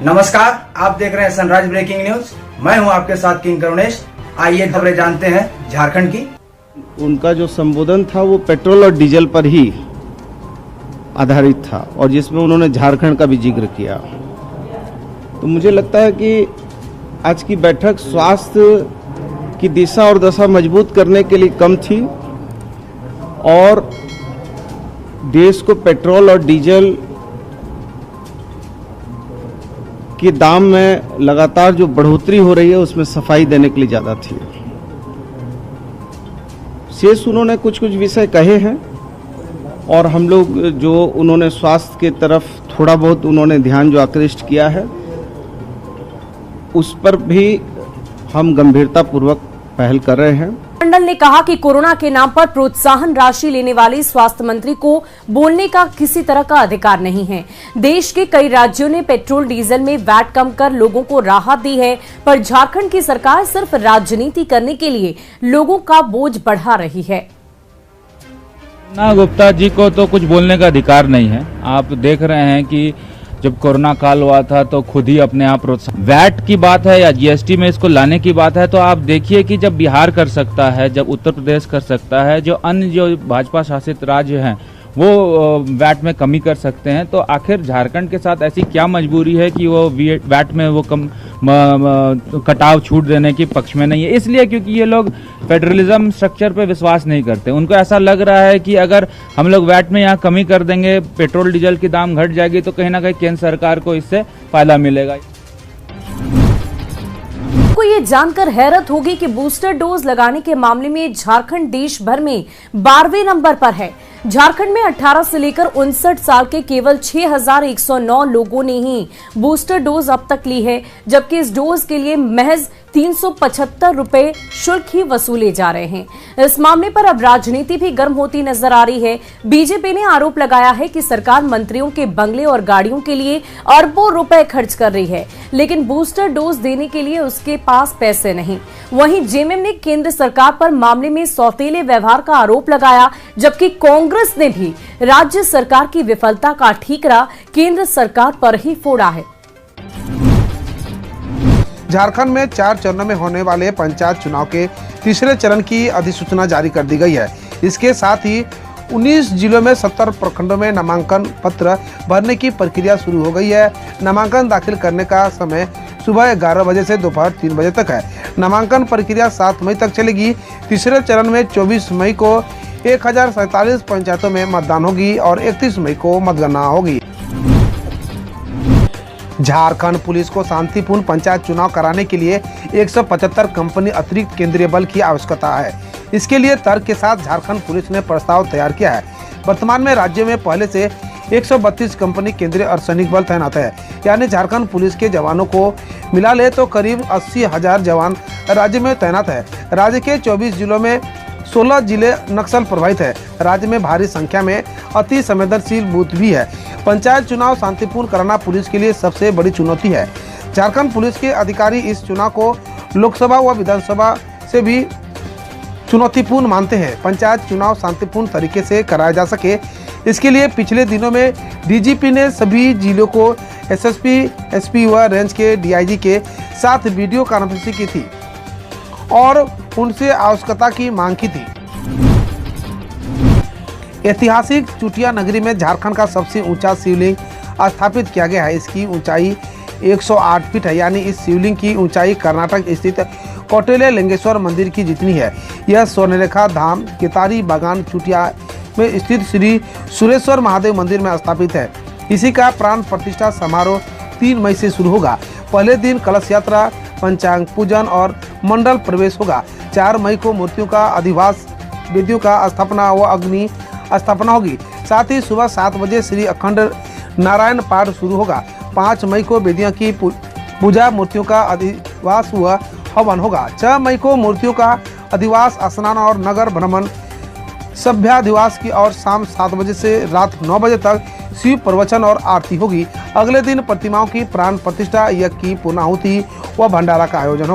नमस्कार, आप देख रहे हैं सनराइज ब्रेकिंग न्यूज। मैं हूं आपके साथ किंग करुणेश। आइए खबरें जानते हैं झारखंड की। उनका जो संबोधन था वो पेट्रोल और डीजल पर ही आधारित था और जिसमें उन्होंने झारखंड का भी जिक्र किया। तो मुझे लगता है कि आज की बैठक स्वास्थ्य की दिशा और दशा मजबूत करने के लिए कम थी और देश को पेट्रोल और डीजल के दाम में लगातार जो बढ़ोतरी हो रही है उसमें सफाई देने के लिए ज़्यादा थी। शेष उन्होंने कुछ विषय कहे हैं और हम लोग जो उन्होंने स्वास्थ्य के तरफ थोड़ा बहुत उन्होंने ध्यान जो आकृष्ट किया है उस पर भी हम गंभीरतापूर्वक पहल कर रहे हैं। मंडल ने कहा कि कोरोना के नाम पर प्रोत्साहन राशि लेने वाले स्वास्थ्य मंत्री को बोलने का किसी तरह का अधिकार नहीं है। देश के कई राज्यों ने पेट्रोल डीजल में वैट कम कर लोगों को राहत दी है, पर झारखंड की सरकार सिर्फ राजनीति करने के लिए लोगों का बोझ बढ़ा रही है। ना गुप्ता जी को तो कुछ बोलने का अधिकार नहीं है। आप देख रहे हैं कि जब कोरोना काल हुआ था तो खुद ही अपने आप प्रोत्साहन, वैट की बात है या जीएसटी में इसको लाने की बात है, तो आप देखिए कि जब बिहार कर सकता है, जब उत्तर प्रदेश कर सकता है, जो अन्य जो भाजपा शासित राज्य हैं वो वैट में कमी कर सकते हैं, तो आखिर झारखंड के साथ ऐसी क्या मजबूरी है कि वो वैट में वो कम कटाव छूट देने के पक्ष में नहीं है। इसलिए क्योंकि ये लोग फेडरलिज्म स्ट्रक्चर पे विश्वास नहीं करते। उनको ऐसा लग रहा है कि अगर हम लोग वैट में यहाँ कमी कर देंगे, पेट्रोल डीजल की दाम घट जाएगी, तो कहीं ना कहीं केंद्र सरकार को इससे फायदा मिलेगा। आपको ये जानकर हैरत होगी कि बूस्टर डोज लगाने के मामले में झारखंड देश भर में 12वें नंबर पर है। झारखंड में 18 से लेकर 59 साल के केवल 6109 लोगों ने ही बूस्टर डोज अब तक ली है, जबकि इस डोज के लिए महज 375 रुपए शुल्क ही वसूले जा रहे हैं। इस मामले पर अब राजनीति भी गर्म होती नजर आ रही है। बीजेपी ने आरोप लगाया है कि सरकार मंत्रियों के बंगले और गाड़ियों के लिए अरबों रुपए खर्च कर रही है, लेकिन बूस्टर डोज देने के लिए उसके पास पैसे नहीं। वहीं जेएमएम ने केंद्र सरकार पर मामले में सौतेले व्यवहार का आरोप लगाया, जबकि कांग्रेस ने भी राज्य सरकार की विफलता का ठीकरा केंद्र सरकार पर ही फोड़ा है। झारखंड में 4 चरणों में होने वाले पंचायत चुनाव के तीसरे चरण की अधिसूचना जारी कर दी गई है। इसके साथ ही 19 जिलों में 70 प्रखंडों में नामांकन पत्र भरने की प्रक्रिया शुरू हो गई है। नामांकन दाखिल करने का समय सुबह 11 बजे से दोपहर 3 बजे तक है। नामांकन प्रक्रिया 7 मई तक चलेगी। तीसरे चरण में 24 मई को 1047 पंचायतों में मतदान होगी और 31 मई को मतगणना होगी। झारखंड पुलिस को शांतिपूर्ण पंचायत चुनाव कराने के लिए 175 कंपनी अतिरिक्त केंद्रीय बल की आवश्यकता है। इसके लिए तर्क के साथ झारखंड पुलिस ने प्रस्ताव तैयार किया है। वर्तमान में राज्य में पहले से 132 कंपनी केंद्रीय अर्धसैनिक बल तैनात है, यानी झारखंड पुलिस के जवानों को मिला ले तो करीब 80,000 जवान राज्य में तैनात है। राज्य के 24 जिलों में 16 जिले नक्सल प्रभावित है। राज्य में भारी संख्या में अति संवेदनशील बूथ भी है। पंचायत चुनाव शांतिपूर्ण कराना पुलिस के लिए सबसे बड़ी चुनौती है। झारखंड पुलिस के अधिकारी इस चुनाव को लोकसभा व विधानसभा से भी चुनौतीपूर्ण मानते हैं। पंचायत चुनाव शांतिपूर्ण तरीके से कराया जा सके, इसके लिए पिछले दिनों में डीजीपी ने सभी जिलों को एसएसपी, एसपी व रेंज के डीआईजी के साथ वीडियो कॉन्फ्रेंसिंग की थी और उनसे आवश्यकता की मांग की थी। ऐतिहासिक चुटिया नगरी में झारखंड का सबसे ऊंचा शिवलिंग स्थापित किया गया है। इसकी ऊंचाई 108 फीट है, यानी इस शिवलिंग की ऊंचाई कर्नाटक स्थित कौटिल्य लिंगेश्वर मंदिर की जितनी है। यह स्वर्णरेखा धाम केतारी बागान चुटिया में स्थित श्री सुरेश्वर महादेव मंदिर में स्थापित है। इसी का प्राण प्रतिष्ठा समारोह 3 मई से शुरू होगा। पहले दिन कलश यात्रा, पंचांग पूजन और मंडल प्रवेश होगा। 4 मई को मूर्तियों का अधिवास, वेदियों का स्थापना व अग्नि स्थापना होगी। साथ ही सुबह 7 बजे श्री अखंड नारायण पाठ शुरू होगा। 5 मई को वेदियों की पूजा, मूर्तियों का अधिवास व हवन होगा। 6 मई को मूर्तियों का अधिवास, स्नान और नगर भ्रमण, सभ्याधिवास की और शाम 7 बजे से रात 9 बजे तक शिव प्रवचन और आरती होगी। अगले दिन प्रतिमाओं की प्राण प्रतिष्ठा, यज्ञ की पूर्णाहुति व भंडारा का आयोजन होगा।